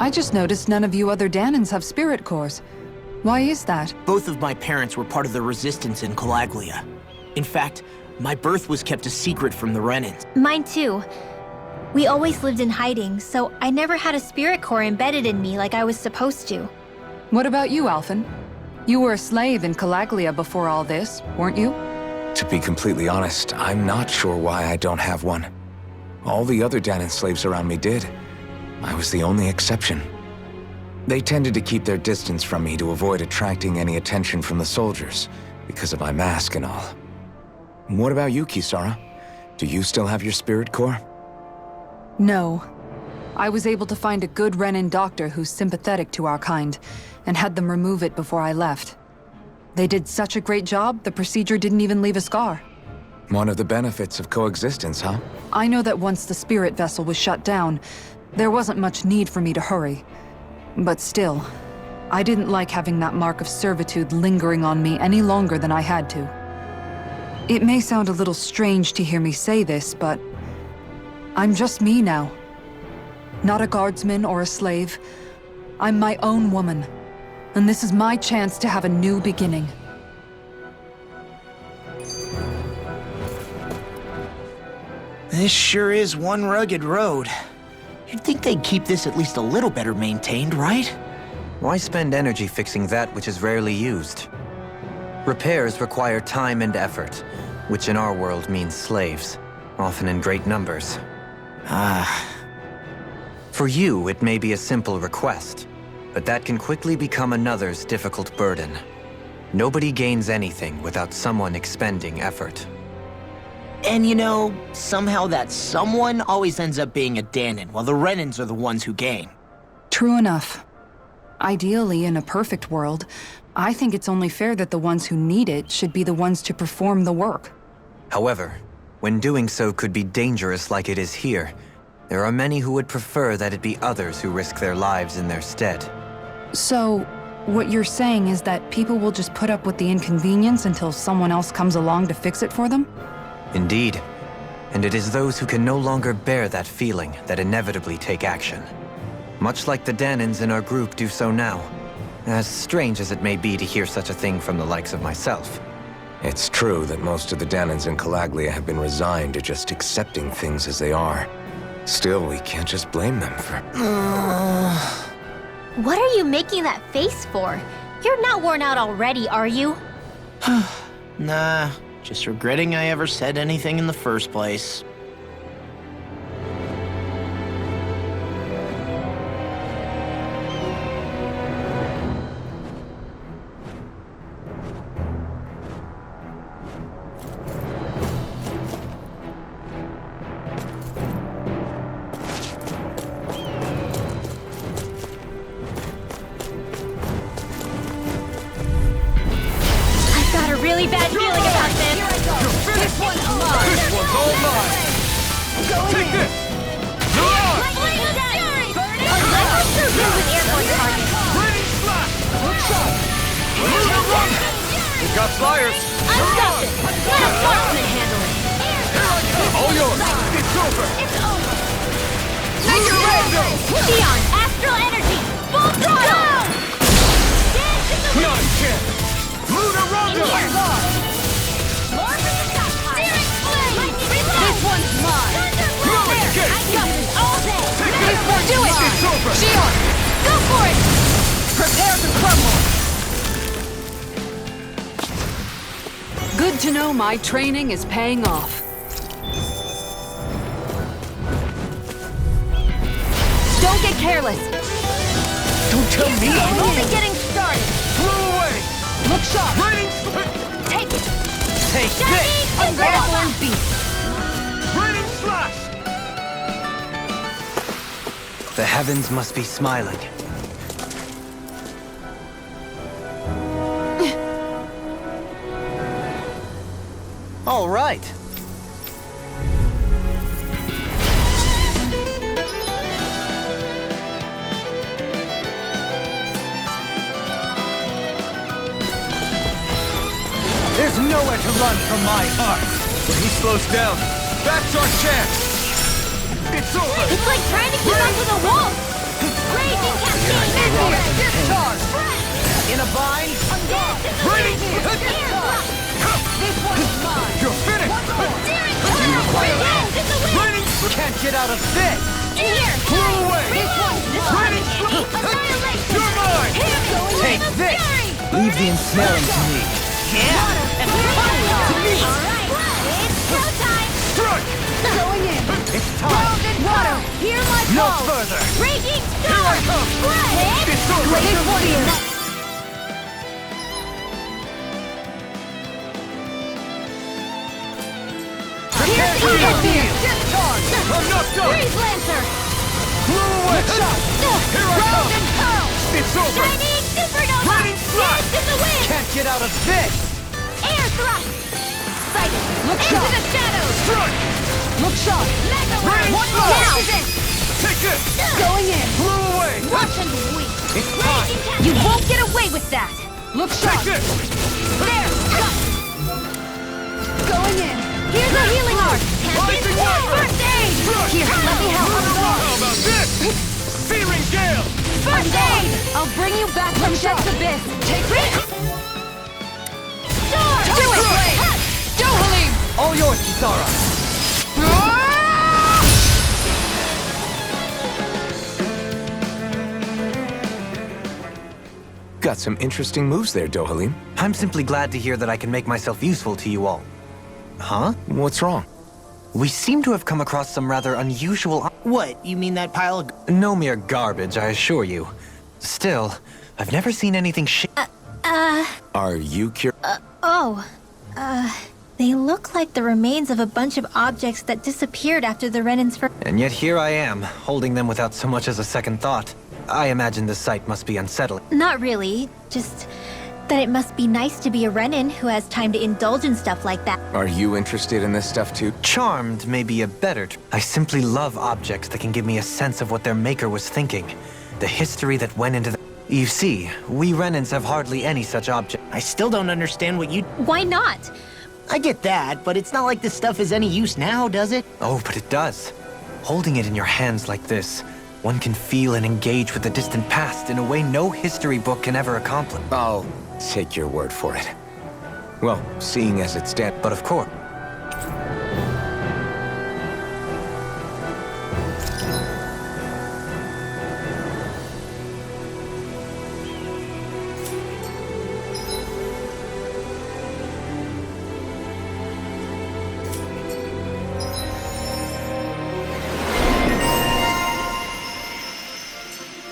I just noticed none of you other Danans have spirit cores. Why is that? Both of my parents were part of the resistance in Calaglia. In fact, my birth was kept a secret from the Renans. Mine too. We always lived in hiding, so I never had a spirit core embedded in me like I was supposed to. What about you, Alphen? You were a slave in Calaglia before all this, weren't you? To be completely honest, I'm not sure why I don't have one. All the other Danan slaves around me did. I was the only exception. They tended to keep their distance from me to avoid attracting any attention from the soldiers, because of my mask and all. What about you, Kisara? Do you still have your spirit core? No. I was able to find a good Renan doctor who's sympathetic to our kind, and had them remove it before I left. They did such a great job, the procedure didn't even leave a scar. One of the benefits of coexistence, huh? I know that once the spirit vessel was shut down, there wasn't much need for me to hurry. But still, I didn't like having that mark of servitude lingering on me any longer than I had to. It may sound a little strange to hear me say this, but I'm just me now. Not a guardsman or a slave. I'm my own woman. And this is my chance to have a new beginning. This sure is one rugged road. You'd think they'd keep this at least a little better maintained, right? Why spend energy fixing that which is rarely used? Repairs require time and effort, which in our world means slaves, often in great numbers. For you, it may be a simple request, but that can quickly become another's difficult burden. Nobody gains anything without someone expending effort. And you know, somehow that someone always ends up being a Danan, while the Renans are the ones who gain. True enough. Ideally, in a perfect world, I think it's only fair that the ones who need it should be the ones to perform the work. However, when doing so could be dangerous like it is here, there are many who would prefer that it be others who risk their lives in their stead. So, what you're saying is that people will just put up with the inconvenience until someone else comes along to fix it for them? Indeed. And it is those who can no longer bear that feeling that inevitably take action. Much like the Danans in our group do so now. As strange as it may be to hear such a thing from the likes of myself. It's true that most of the Danans in Calaglia have been resigned to just accepting things as they are. Still, we can't just blame them for... What are you making that face for? You're not worn out already, are you? Nah, just regretting I ever said anything in the first place. Really bad feeling about this. This one's mine. This one's all mine. Take this. You're on. Raining slash. Good shot. We've got flyers. I've got this. Let a marksman handle it. All yours. It's over. It's over. Nitro Ray. Neon, astral energy. Full throttle. Not a chance. Lunar Rondo! More for the top part. Steering flame! This one's mine! There! I got this all day! This one's do it! It's over! Shield! Go for it! Prepare to crumble! Good to know my training is paying off. Don't get careless! Don't tell me! I'm only getting started! Flew away! Look sharp! Raining Take it! Take this! A airborne beast! Raining slash! The heavens must be smiling. All right. There's nowhere to run from my heart. When he slows down, that's our chance. It's over. It's like trying to keep up with a wolf! Raging Discharge! In a bind! Ready! This one's mine! You're finished! Raining! Can't get out of this! Flew away! This one's mine! You're mine! Take this! Leave the ensnaring to me. Yeah! And power to me! Alright, it's showtime! Strike! Going in! It's time! Water, hear my No call! further! Raging storm! Here I come! Hit! It's over! This one here! Prepare for the field! Discharge! I'm not done! Freeze Lancer! Flew away! Here I come! And curl! It's over! Shining supernova! Raining slide! Dance in the wind! Can't get out of this! Air thrust! Sighted! Look Into sharp! the shadows! Strike! Look sharp! Mega Raining One slide! now! This! Take this! Going in! Flew away! Watch and weep! It's time! You won't get away with that! Look sharp! Take this! There! Cut! Going in! Here's a healing arc! Rising water! First aid! Here, let me help! How about this? Searing gale! First aid! I'll bring you back from Death's abyss! Take it! Storm! Do it! Cut! Dohalim! All yours, Dhiara! Got some interesting moves there, Dohalim. I'm simply glad to hear that I can make myself useful to you all. Huh? What's wrong? We seem to have come across some rather unusual... What, you mean that pile of... No mere garbage, I assure you. Still, I've never seen anything Are you curious? They look like the remains of a bunch of objects that disappeared after the Renans first. And yet here I am, holding them without so much as a second thought. I imagine the sight must be unsettling. Not really, just that it must be nice to be a Renan who has time to indulge in stuff like that. Are you interested in this stuff too? Charmed may be a better... I simply love objects that can give me a sense of what their maker was thinking. The history that went into the... You see, we Renans have hardly any such object. I still don't understand what you... Why not? I get that, but it's not like this stuff is any use now, does it? Oh, but it does. Holding it in your hands like this, one can feel and engage with the distant past in a way no history book can ever accomplish. I'll take your word for it. Well, seeing as it's dead, But of course...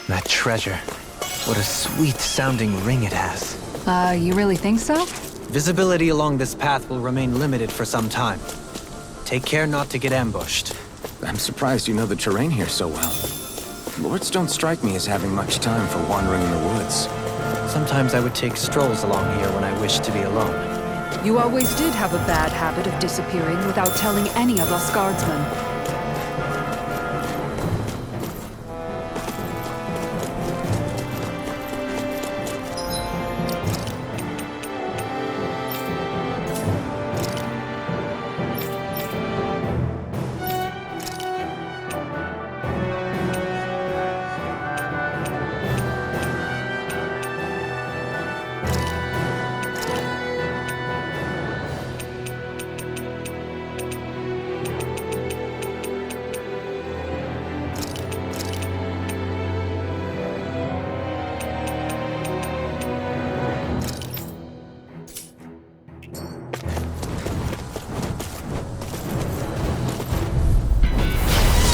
That treasure. What a sweet-sounding ring it has. You really think so? Visibility along this path will remain limited for some time. Take care not to get ambushed. I'm surprised you know the terrain here so well. Lords don't strike me as having much time for wandering in the woods. Sometimes I would take strolls along here when I wished to be alone. You always did have a bad habit of disappearing without telling any of us guardsmen.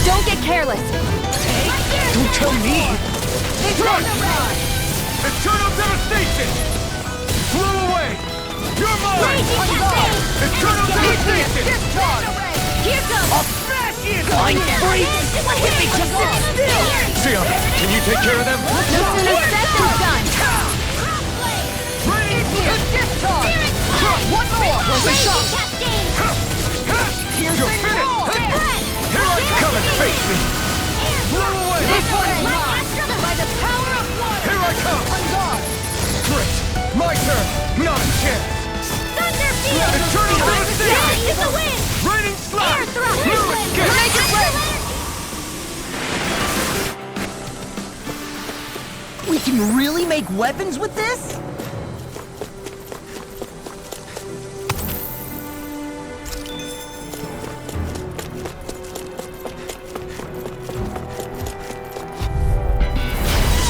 Don't get careless! Don't tell me! Eternal devastation! Flew away! You're mine! Eternal devastation! Here goes! I'll smash you! Going freeze! Hit me just still! Sion, can you take care of them? As soon as that's done! One more! The shot! Here's You're finished! Here I come and face me! Flew away! By the power of water! Here I come! On guard! Great! My turn! Not a chance! Thunder field! Eternal devastation! In the wind! Raining slap! Air thrust! No escape! Make it rain! We can really make weapons with this?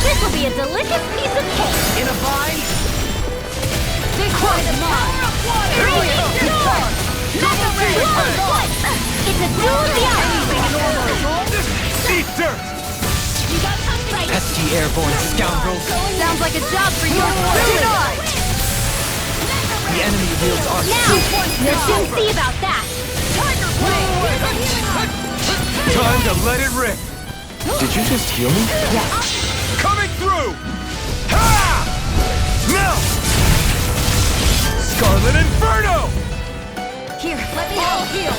This will be a delicious piece of cake! In a vine? This one's mine! It's a duel of the eyes! Eat dirt! You got something! Pesky airborne scoundrels! Sounds like a job for your denied! The enemy wields our Now, you'll soon see about that! Tiger Time to let it rip! Did you just heal me? Coming through! Ha! Now! Scarlet Inferno! Here, let me help you!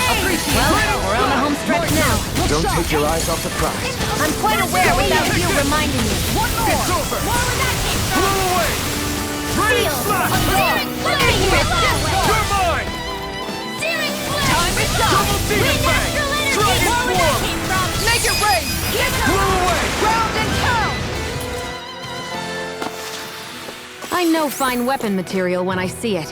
Appreciate Well, we're on the home stretch now. Don't take your eyes off the prize. I'm quite aware without you reminding me. It's over! Blow away! Radiant Flash! You're mine! Time is up! Double demon bang! Dragon Swarm! Make it rain! Blow away! Round and pound! I know fine weapon material when I see it.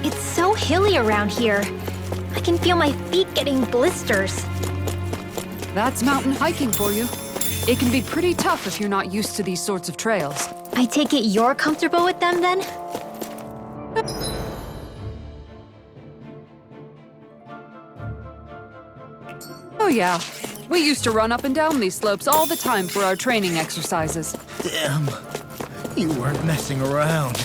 It's so hilly around here. I can feel my feet getting blisters. That's mountain hiking for you. It can be pretty tough if you're not used to these sorts of trails. I take it you're comfortable with them then? Oh yeah, we used to run up and down these slopes all the time for our training exercises. Damn. You weren't messing around.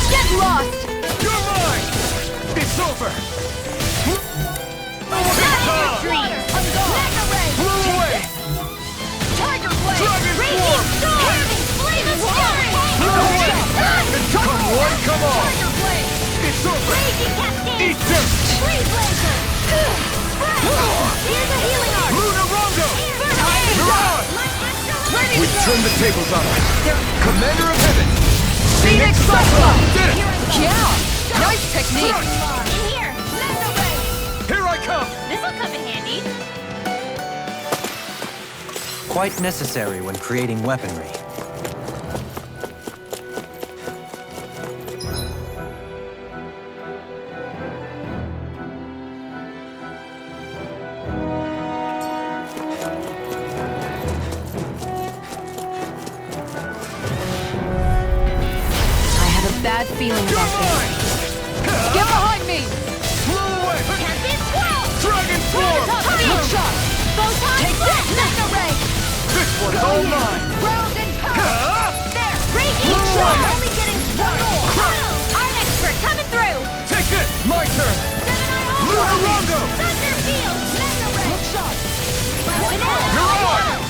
Get lost! You're mine! It's over! Blow away! Tiger Blade! Dragon Raging Swarm! Storm! Flame of Fury! Blow away! Come on, come on! Tiger Blade! It's over! Raging Cascade! Eat dirt! Freeze Laser! Here's a healing art! Luna Rondo! You're on! Ready We've to go! turned the tables on us! Commander of Heaven! Phoenix Cyclone! Did it! Yeah! Nice technique! In here! Laser Ray! Here I come! This'll come in handy! quite necessary when creating weaponry. Bad feeling about this. Get behind me! Blow away! Captain Swirl! Dragon Swarm! Look shot! Photon Blast! Mega Ray! This one's all mine! Round and pound! There! Raging Storm! Only getting started! Art expert coming through! Take this! My turn! Gemini Luna Rondo! Thunder Field! Mega Ray! Look shot! You're on!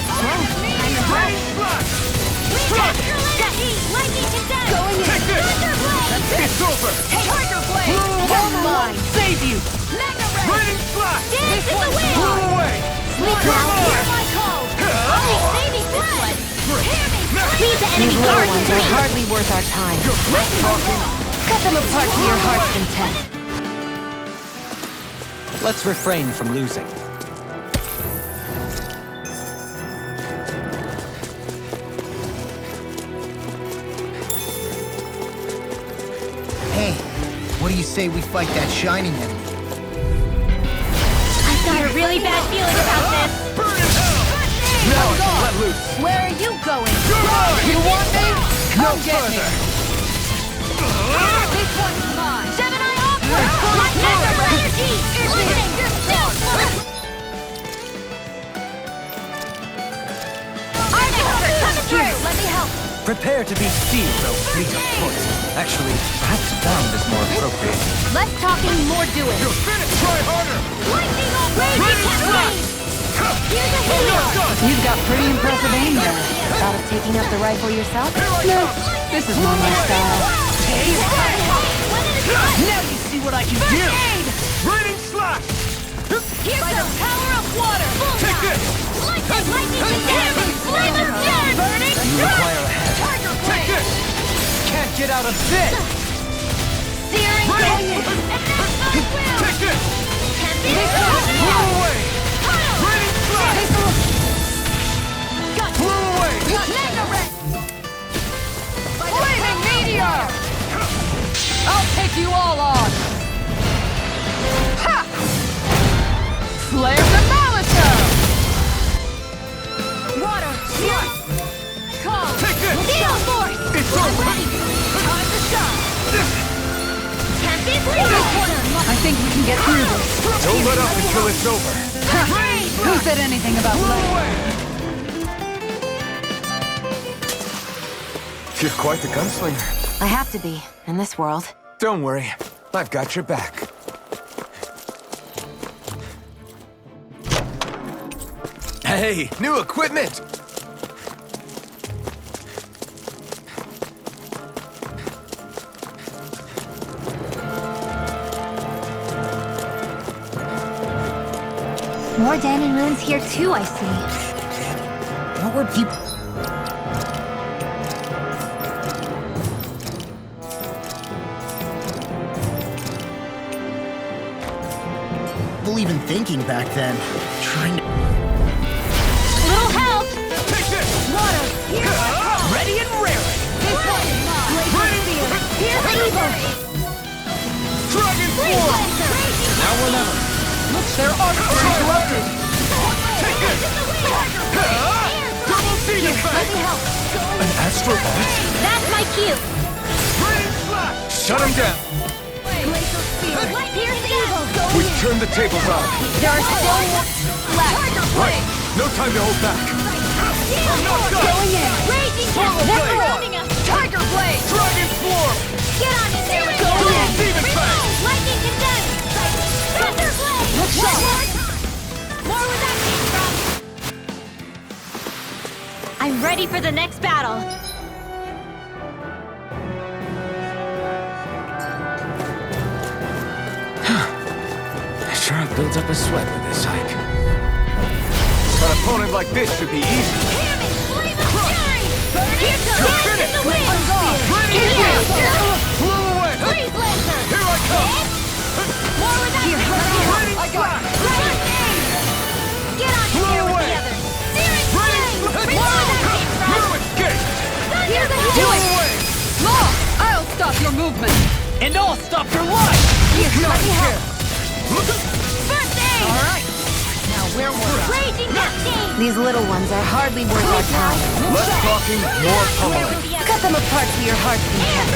Rain Blast! Lightning Condemned! Going in! Take this! Thunder Blade! It's over! Tiger Blade! Blow away! Save you! Mega Ray! Raining Blast! Dance in the wind! Blow away! Sleep Come now! on! Hear my call! Baby blood! Hear me! Leave the enemy These guards ones to are me! hardly worth our time. Cut them apart to your heart's content. Let's refrain from losing. Hey, what do you say we fight that shining enemy? I've got a really bad feeling about this! Burn in hell! Now I can let loose! Where are you going? You're mine! You want me? No Come get me! further! This one's mine! Gemini Opera! My Mega Ray! Bleeding! You're still Art expert coming through! Let me help! Prepare to be steam, though fleet of foot. Actually, perhaps bound is more appropriate. Less talking, more doing! You're finished! Try harder! Lightning on Raging Cascade! Here's a Hold healing on, art! gun! You've got pretty impressive aim there. Gotta Taking up the rifle yourself? No, this is not my style. Now you see what I can do! Raining slash! By the power of water! Take this! Lightning damage! Flame of death! Burning You require a head. Tiger Take blade! this! Can't get out of this! Searing Rain! focus! And not my will! Take this! Can't be Blow away! Raining slash! Blow away! Flaming meteor! I'll take you all on! Ha! Flare the Molotov! Water! Yes! Calm! Take this! Steel force! It's over! Time to shine! Can't be I think we can get through this. Don't let up until it's over. Who said anything about Blow blame? away! You're quite the gunslinger. I have to be, in this world. Don't worry, I've got your back. Hey, new equipment! More Danon ruins here too, I see. What were people... even thinking back then? Trying to... Little help! Take this! Water! Here! Ready and raring! This one is mine! Here's evil! Dragon Freeze form! Lancer! Now or never! Their arcs are interrupted! Take this! Double seed Let effect! me help! An astral bolt? That's my cue! Raining slash! Shut him down! Glacial Spear! Here's evil! We've turned the tables on. There are still left! Right, no time to hold back. Going in! Raging Devil! They're Blade! surrounding us! Tiger Blade! Dragon form! Get on in there! Go Double in! demon fang! Lightning Condensed! Thunder Blade! Look sharp! More where that came from! I'm ready for the next battle! Sure builds up a sweat with this hike. An opponent like this should be easy. Damage! Flame of Fury! Burning! You're finished! In the wind! Raining Here! Blow away! Freeze Lancer! Here I come! More where that came from! Raining slash! Get on in Blow here with away! the others! Searing Flame! Raining More where that came from! You escaped! Thunder Blade! Blow away! Law! I'll stop your movement! And I'll stop your life! Here, let me help! First aid! Alright, now where were I? Raging Cascade! These little ones are hardly worth our time. Less talking, more pummeling. Cut them apart so your heart's content.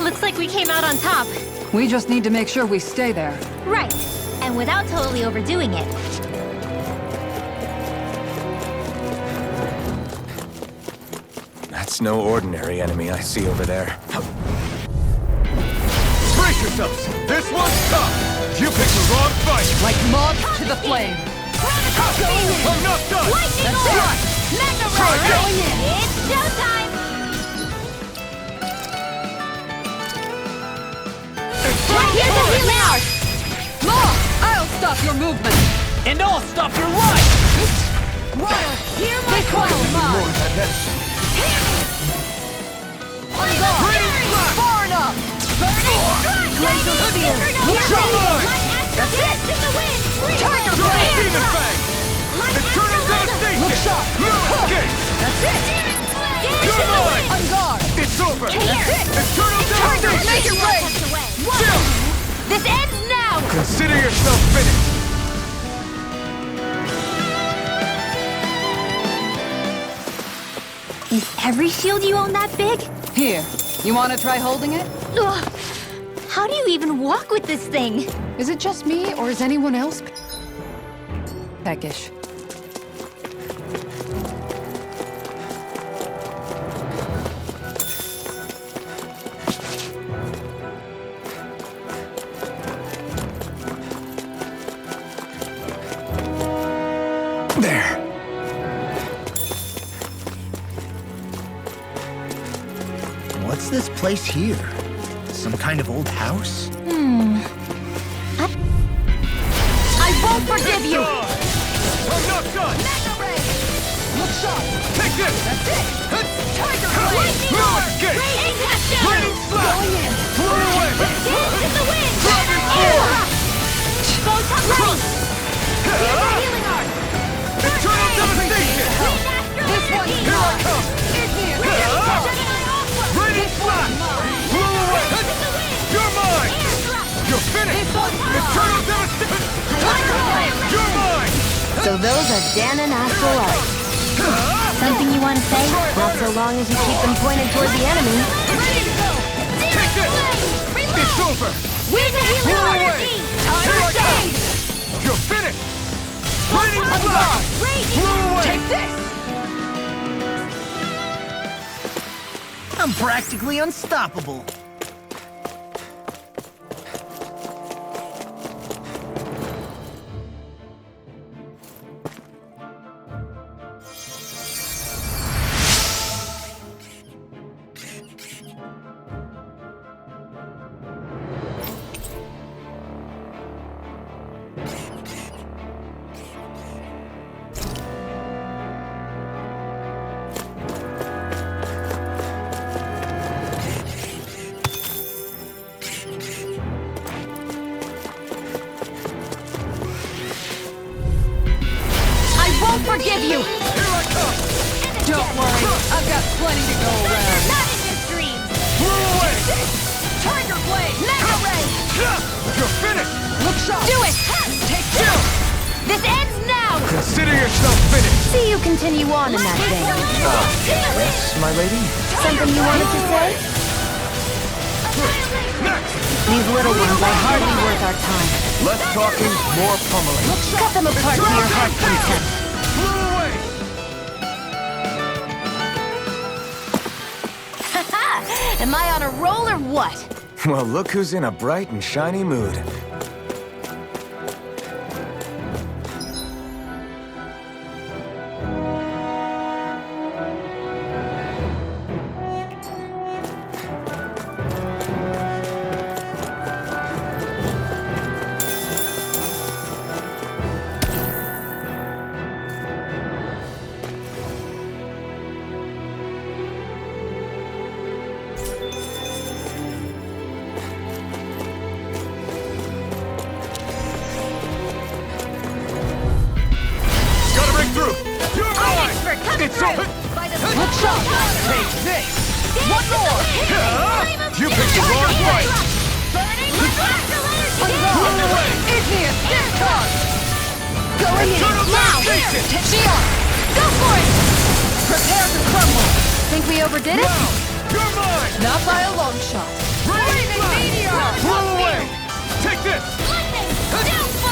Looks like we came out on top. We just need to make sure we stay there. Right. And without totally overdoing it. That's no ordinary enemy I see over there. Brace yourselves! This one's tough! You picked the wrong fight! Like moths to the flame. I'm not done! Lightning That's Orb! right! Mega Try Ray! again. It's showtime! Here's the healing art! Law! I'll stop your movement! And I'll stop your life! Water, hear my This one is mine! Far enough! Glacial Spear! That's it! In the wind! Tiger Double Blade! demon fang! Eternal devastation! Look sharp! No escape! That's it! You're mine! On guard! It's over! That's it! Eternal devastation! Make it rain! Chill! This ends now! Consider yourself finished! Is every shield you own that big? Here, you want to try holding it? Ugh. How do you even walk with this thing? Is it just me, or is anyone else peckish? place here? Some kind of old house? I won't forgive you! I'm not done! Look sharp! Take this! That's it! Tiger No Blade! escape! Impact Raining slap! Flew away! Dance in the wind! Dragon force! Both have ready! Here's the healing art! Eternal devastation! This one! Here I come! Raining slap! Flew away! You're mine! You're finished! Eternal devastation! You're mine! So those are Dan and Astral Art. Something you want to say? Not so long as you keep them pointed toward the enemy. Ready to go! Take this! It's over! Where's the healing Flew art? away! Time Here to I come! save! You're finished! Raining slap! Flew away! Take this! I'm practically unstoppable. Won't forgive you! Here I come! Don't worry, I've got plenty to go around. Not in your dreams! Flew away! Tiger Blade! Mega Ray! You're finished! Look sharp! Do it! Take two! This ends now! Consider yourself finished! See you continue on in that vein. Yes, my lady? Something you wanted to say? Next! These little ones are hardly worth our time. Less talking, more pummeling. Cut them apart to your heart's content. Flew away! Am I on a roll or what? Well, look who's in a bright and shiny mood. It's over! Look sharp! Take this! One more! You picked the wrong fight! Flew away! Igneous discharge! Going in Eternal now! devastation! Shield! Go for it! Prepare to crumble! Think we overdid it? Now! You're mine! Not by a long shot. Raining meteor! Flew away! Take this!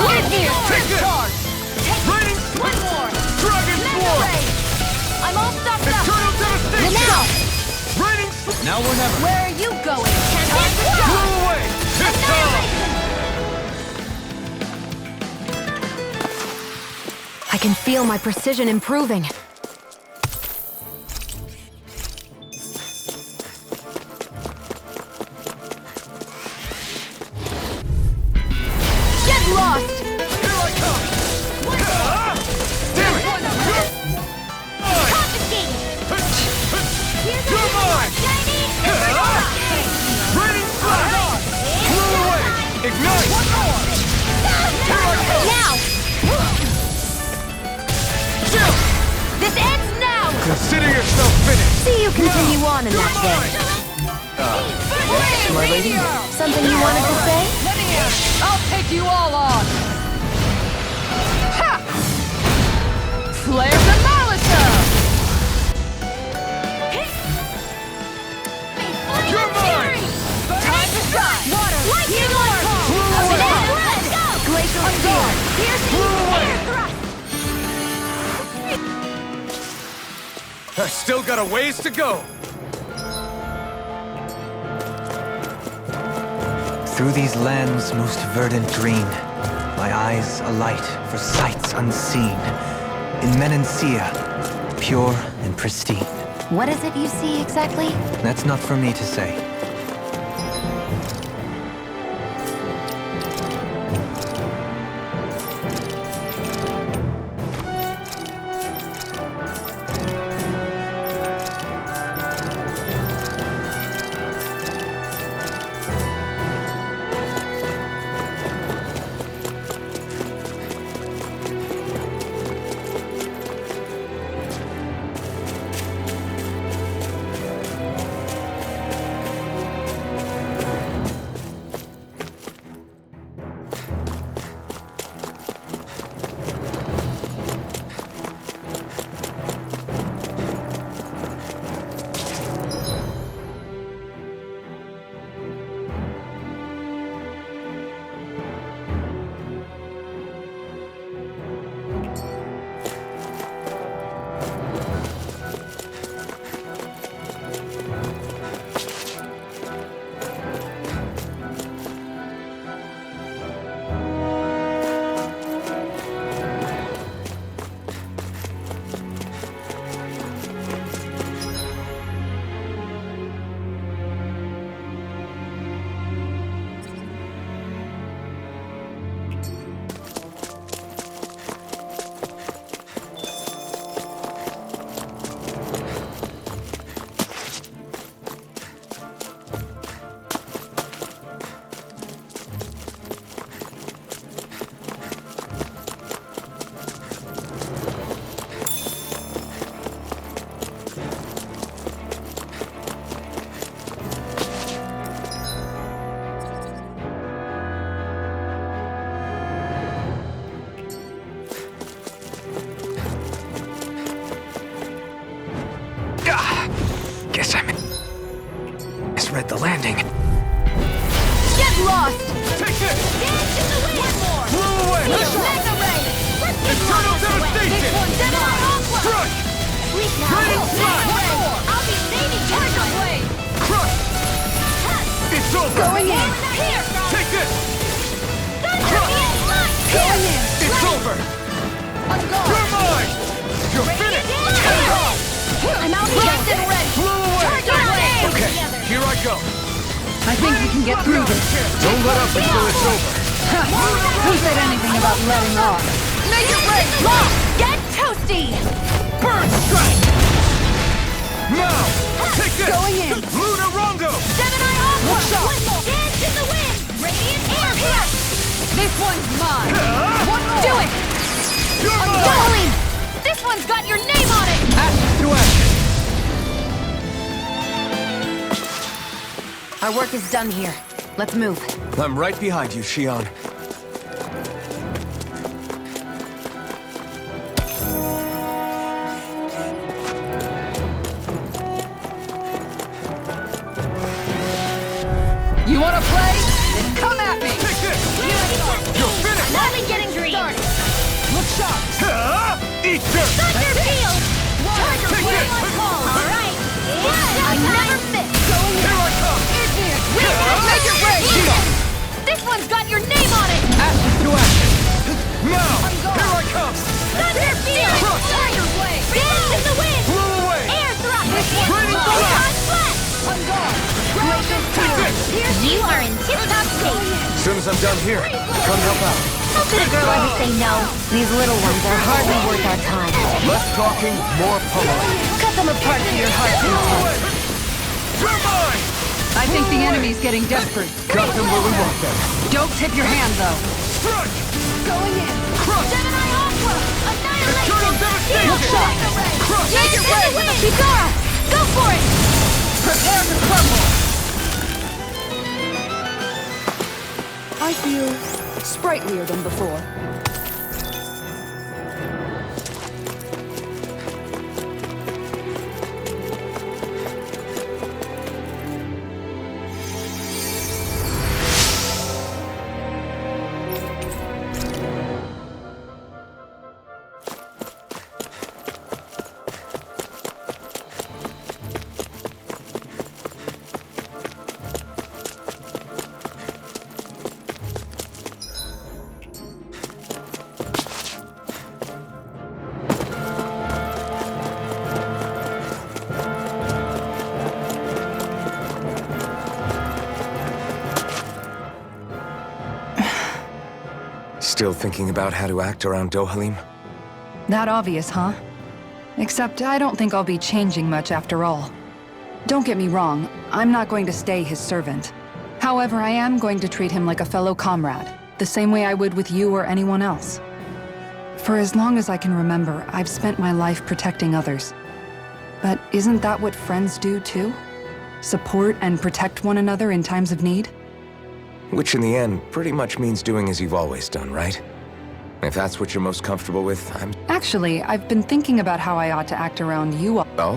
Igneous Take this! discharge! Raining! One more! Dragon force! I'm all stocked up! Eternal devastation! Now! Raining! Now or never! Where are you going? Time to Flew go! away! It's time! I can feel my precision improving. Get lost! Here I come! Damn it! You're mine! Raining flash! Flew away! Ignite! Now! This ends now! Consider yourself finished! See you continue on in that vein. Yes, my lady? Something you wanted to say? Let me in! I'll take you all on! Ha! Flares of Malisa! You're mine! Time to shine! Water! Lightning orb! Flew away! Let's go! Glacial storm! Flew away! Thrust! I still got a ways to go! Through these lands most verdant green, my eyes alight for sights unseen. In Menancia, pure and pristine. What is it you see exactly? That's not for me to say. Misread the landing. Get lost! Take this! Dance in the wind! One more! Blew away! Mega ray! Eternal devastation! Crush! Draining slap! I'll be saving Tiger blade! Crush! It's over! Going in! Here! Take this! Crush! Going in! It's over! You're mine! You're finished! I'm out here! And ready! Blew away! Okay, here I go! I think we can get through this. Don't let up until it's over! Who said anything about letting off? Make it rain! Lock! Get toasty! Burn strike! Now! Take this! Going in. Luna Rondo! Gemini Aqua! One more! Dance in the wind! Radiant air pierce! This one's mine! One more! Do it! You're mine! Darling! This one's got your name on it! Ashes to ashes! Our work is done here. Let's move. I'm right behind you, Shion. You wanna play? Then come at me! Take this! You're finished! I'm only getting dreams! Look sharp! Eat dirt! Thunder field! Tiger Take blade! this! Alright! I never miss! Going in! Here I come! Make it rain! This one's got your name on it! Ashes to ashes! Now! Here I come! Thunder field! Tiger blade! Dance in the wind! Blew away! Air thrust! Draining Photon blast! blast! On guard! Take this! You are in tip-top shape! As soon as I'm done here, come help out. How could a girl ever say no? These little ones are hardly worth our time. Less talking, more pummeling. Cut them apart to your heart's content. You're mine! I think the enemy's getting desperate. Got them where we want them. Don't tip your hand, though. Strike! Going in! Crush! Gemini Aqua! Annihilation! Eternal devastation! Look sharp! Crush! Make it rain! Dhiara! Go for it! Prepare to crumble! I feel sprightlier than before. Still thinking about how to act around Dohalim? That obvious, huh? Except I don't think I'll be changing much after all. Don't get me wrong, I'm not going to stay his servant. However, I am going to treat him like a fellow comrade, the same way I would with you or anyone else. For as long as I can remember, I've spent my life protecting others. But isn't that what friends do too? Support and protect one another in times of need? Which in the end pretty much means doing as you've always done, right? If that's what you're most comfortable with, I'm... Actually, I've been thinking about how I ought to act around you all. Oh?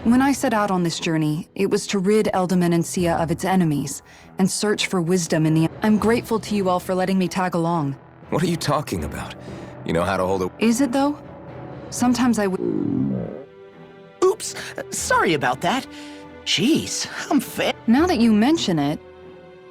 When I set out on this journey, it was to rid Eldaman and Sia of its enemies, and search for wisdom in the... I'm grateful to you all for letting me tag along. What are you talking about? You know how to hold a... Is it though? Sometimes I Oops, sorry about that. Jeez, I'm fat. Now that you mention it,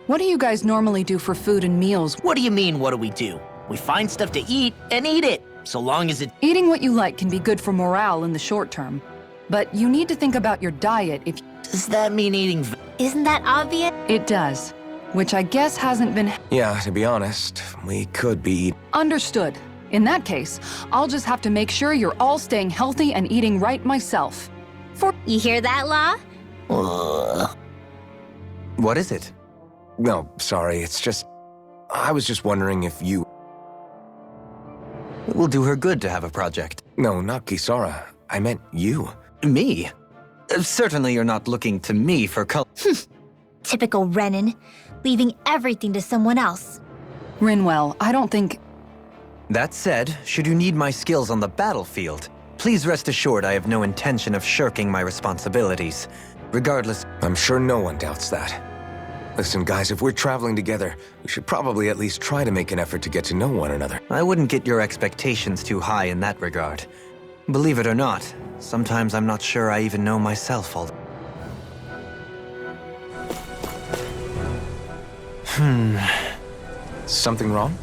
what do you guys normally do for food and meals? What do you mean, what do? We find stuff to eat and eat it, so long as it... Eating what you like can be good for morale in the short term, but you need to think about your diet if... Does that mean eating... Isn't that obvious? It does, which I guess hasn't been... Yeah, to be honest, we could be... Understood. In that case, I'll just have to make sure you're all staying healthy and eating right myself. You hear that, Law? What is it? No, sorry, it's just... I was just wondering if you... It will do her good to have a project. No, not Kisara. I meant you. Me? Certainly you're not looking to me for color. Typical Renan, leaving everything to someone else. Rinwell, I don't think... That said, should you need my skills on the battlefield, please rest assured I have no intention of shirking my responsibilities. Regardless... I'm sure no one doubts that. Listen, guys, if we're traveling together, we should probably at least try to make an effort to get to know one another. I wouldn't get your expectations too high in that regard. Believe it or not, sometimes I'm not sure I even know myself all... Something wrong?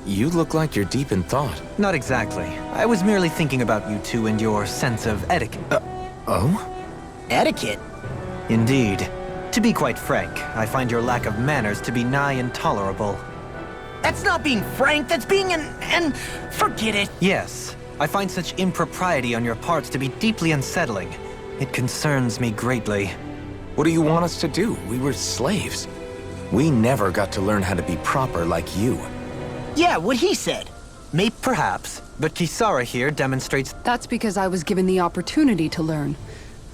You look like you're deep in thought. Not exactly. I was merely thinking about you two and your sense of etiquette. Oh? Etiquette? Indeed. To be quite frank, I find your lack of manners to be nigh intolerable. That's not being frank, that's being and forget it. Yes, I find such impropriety on your parts to be deeply unsettling. It concerns me greatly. What do you want us to do? We were slaves. We never got to learn how to be proper like you. Yeah, what he said. Maybe perhaps, but Kisara here demonstrates... That's because I was given the opportunity to learn.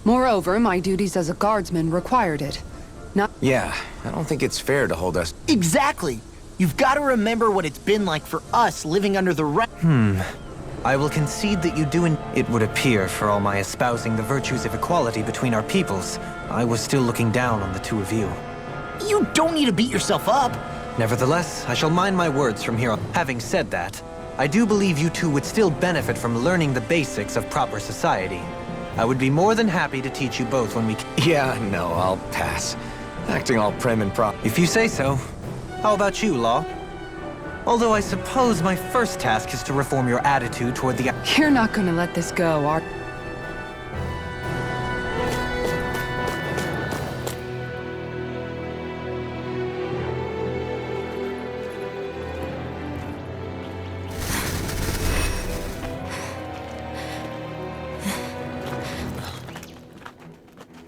Moreover, my duties as a guardsman required it. Not... Yeah, I don't think it's fair to hold us... Exactly. You've got to remember what it's been like for us living under the I will concede that you do It would appear, for all my espousing the virtues of equality between our peoples, I was still looking down on the two of you. You don't need to beat yourself up. Nevertheless, I shall mind my words from here on. Having said that, I do believe you two would still benefit from learning the basics of proper society. I would be more than happy to teach you both when we... Yeah, no, I'll pass. Acting all prim and proper. If you say so. How about you, Law? Although I suppose my first task is to reform your attitude toward the... You're not gonna let this go, are...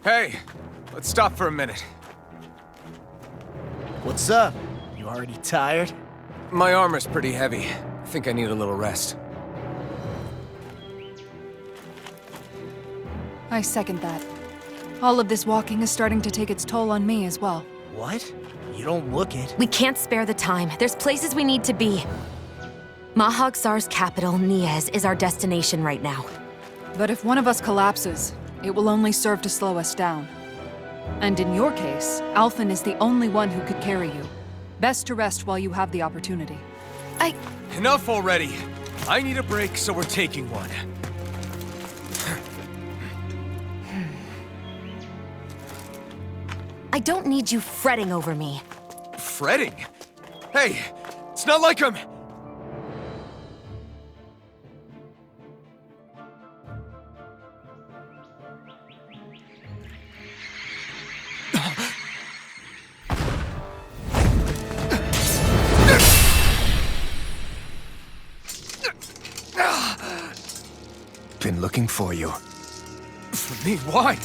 Hey, let's stop for a minute. What's up? You already tired? My armor's pretty heavy. I think I need a little rest. I second that. All of this walking is starting to take its toll on me as well. What? You don't look it. We can't spare the time. There's places we need to be. Mahagsar's capital, Niez, is our destination right now. But if one of us collapses, it will only serve to slow us down. And in your case, Alphen is the only one who could carry you. Best to rest while you have the opportunity. Enough already. I need a break, so we're taking one. I don't need you fretting over me. Fretting? Hey, it's not like I'm... been looking for you. For me? Why?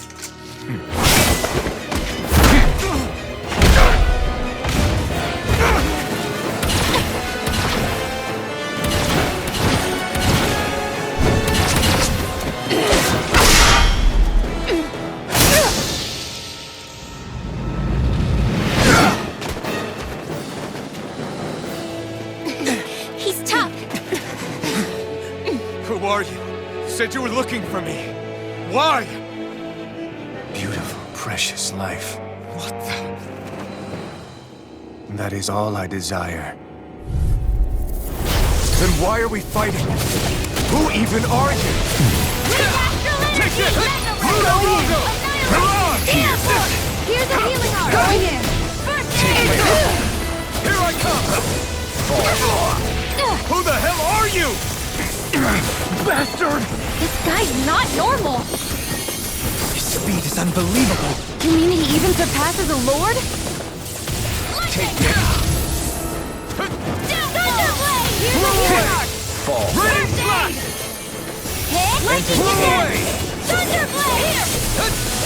He's tough. Who are you? You said you were looking for me. Why? Beautiful, precious life. What the? That is all I desire. Then why are we fighting? Who even are you? Take this! Here's a healing arm. Going in! Here I come! Who the hell are you? Bastard! This guy's not normal. His speed is unbelievable. You mean he even surpasses a lord? Take this! Thunderblade! Here's a healing arm. Fall. Ready, flash! Hit! Lightning Move kick! away! Thunderblade! Here!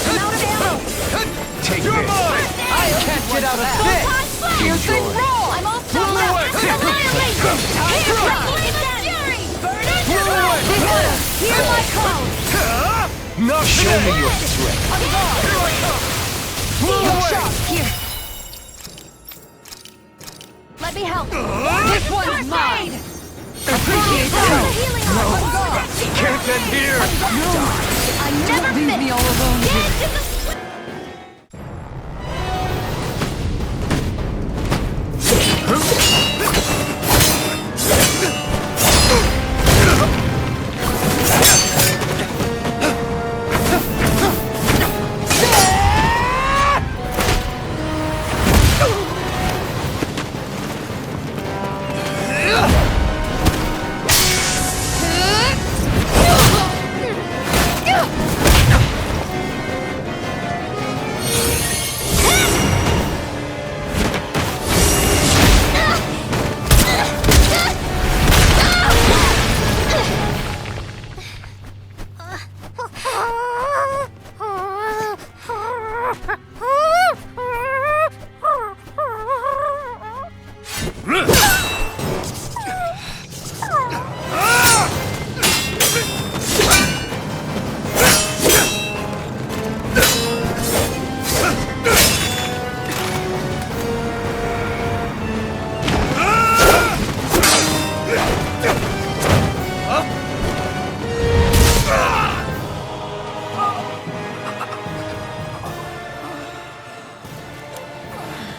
I'm out of ammo. Take You're this. mine! I can't get out of this! Photon slash! Piercing roll! I'm all sewn up! Annihilation! Here! Lightning fury! Burn it! Here's my clone! Not Show me your threat. Here I come! Move away! Here. Let me help. This one's mine. Appreciate Here's you. a healing arm. Can't end here! I never Leave fit. me all alone Get here. into the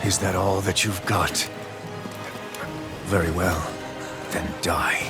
Is that all that you've got? Very well. Then die.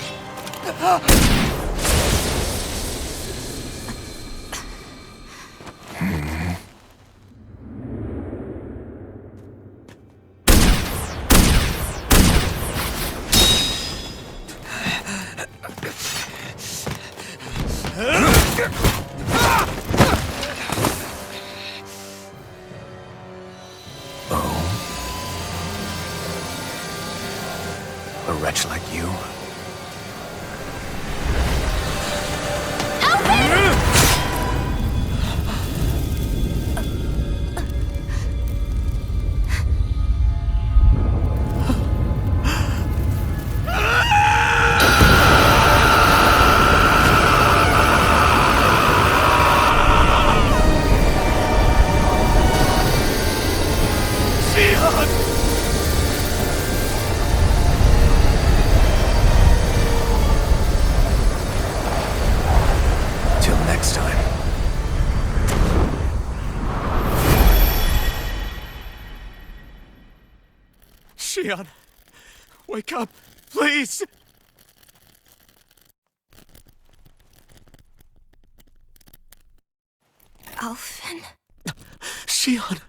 A wretch like you? Till next time. Shion, wake up, please! Alphen? Shion!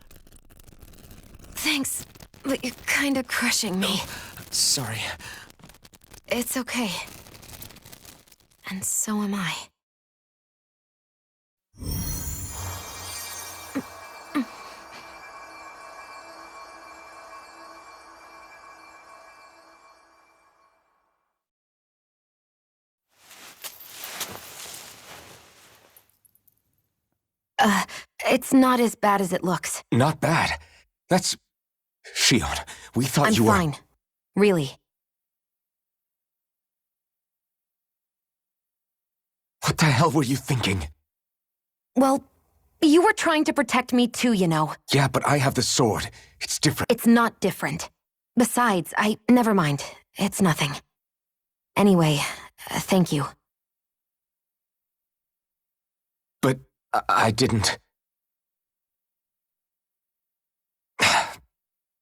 Thanks, but you're kinda crushing me. Sorry. It's okay. And so am I. It's not as bad as it looks. Not bad. That's... Shion, we thought I'm you were... fine. Really. What the hell were you thinking? Well, you were trying to protect me too, you know. Yeah, but I have the sword. It's different. It's not different. Besides, never mind. It's nothing. Anyway, thank you. But I didn't...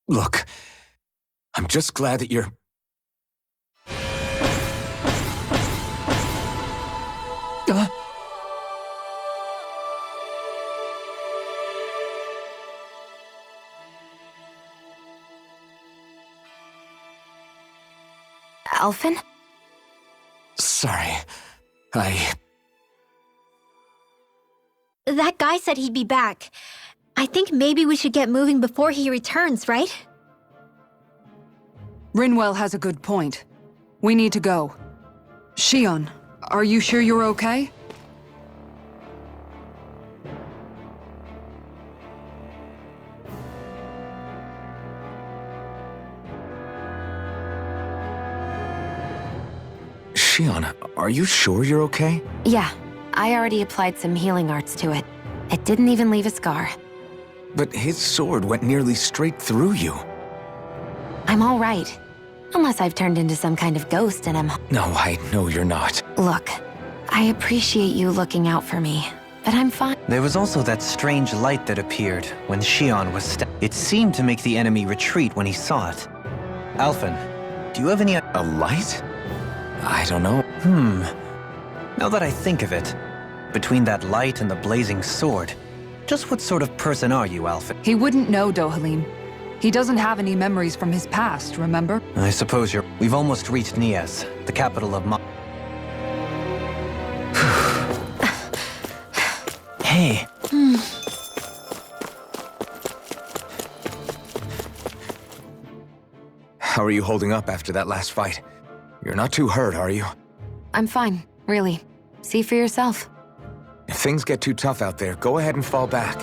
Look, I'm just glad that you're... Alphen? Sorry. That guy said he'd be back. I think maybe we should get moving before he returns, right? Rinwell has a good point. We need to go. Shion, are you sure you're okay? Shion, are you sure you're okay? Yeah, I already applied some healing arts to it. It didn't even leave a scar. But his sword went nearly straight through you. I'm all right. Unless I've turned into some kind of ghost and I'm... No, I know you're not. Look, I appreciate you looking out for me, but I'm fine. There was also that strange light that appeared when Shion was It seemed to make the enemy retreat when he saw it. Alphen, do you have any... A light? I don't know. Now that I think of it, between that light and the blazing sword, just what sort of person are you, Alphen? He wouldn't know, Dohalim. He doesn't have any memories from his past, remember? I suppose you're... We've almost reached Nies, the capital of Hey. How are you holding up after that last fight? You're not too hurt, are you? I'm fine, really. See for yourself. If things get too tough out there, go ahead and fall back.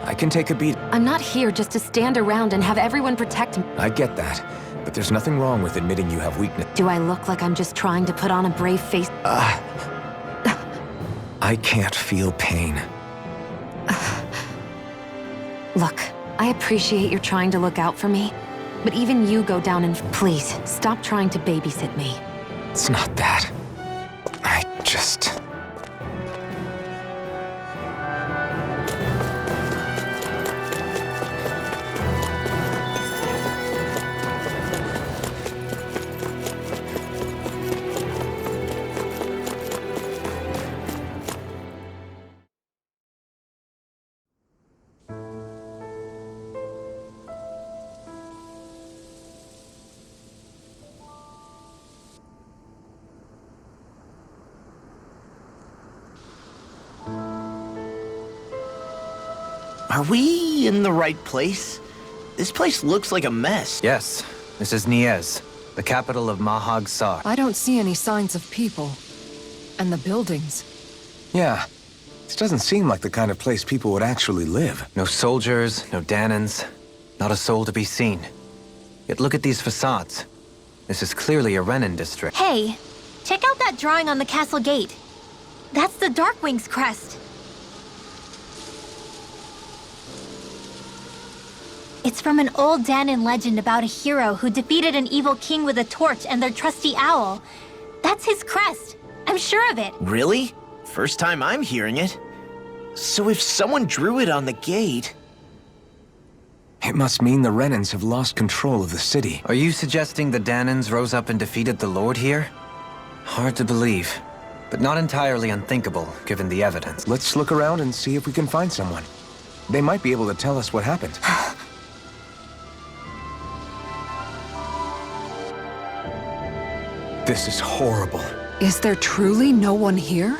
I can take a beat. I'm not here just to stand around and have everyone protect me. I get that, but there's nothing wrong with admitting you have weakness. Do I look like I'm just trying to put on a brave face? I can't feel pain. Look, I appreciate you're trying to look out for me, but even you go down and... Please, stop trying to babysit me. It's not that. I just... Are we in the right place? This place looks like a mess. Yes, this is Nies, the capital of Mahag Sar. I don't see any signs of people. And the buildings. Yeah. This doesn't seem like the kind of place people would actually live. No soldiers, no Danans, not a soul to be seen. Yet look at these facades. This is clearly a Renin district. Hey, check out that drawing on the castle gate. That's the Darkwing's crest. It's from an old Danan legend about a hero who defeated an evil king with a torch and their trusty owl. That's his crest. I'm sure of it. Really? First time I'm hearing it. So if someone drew it on the gate... It must mean the Renans have lost control of the city. Are you suggesting the Danans rose up and defeated the Lord here? Hard to believe, but not entirely unthinkable, given the evidence. Let's look around and see if we can find someone. They might be able to tell us what happened. This is horrible. Is there truly no one here?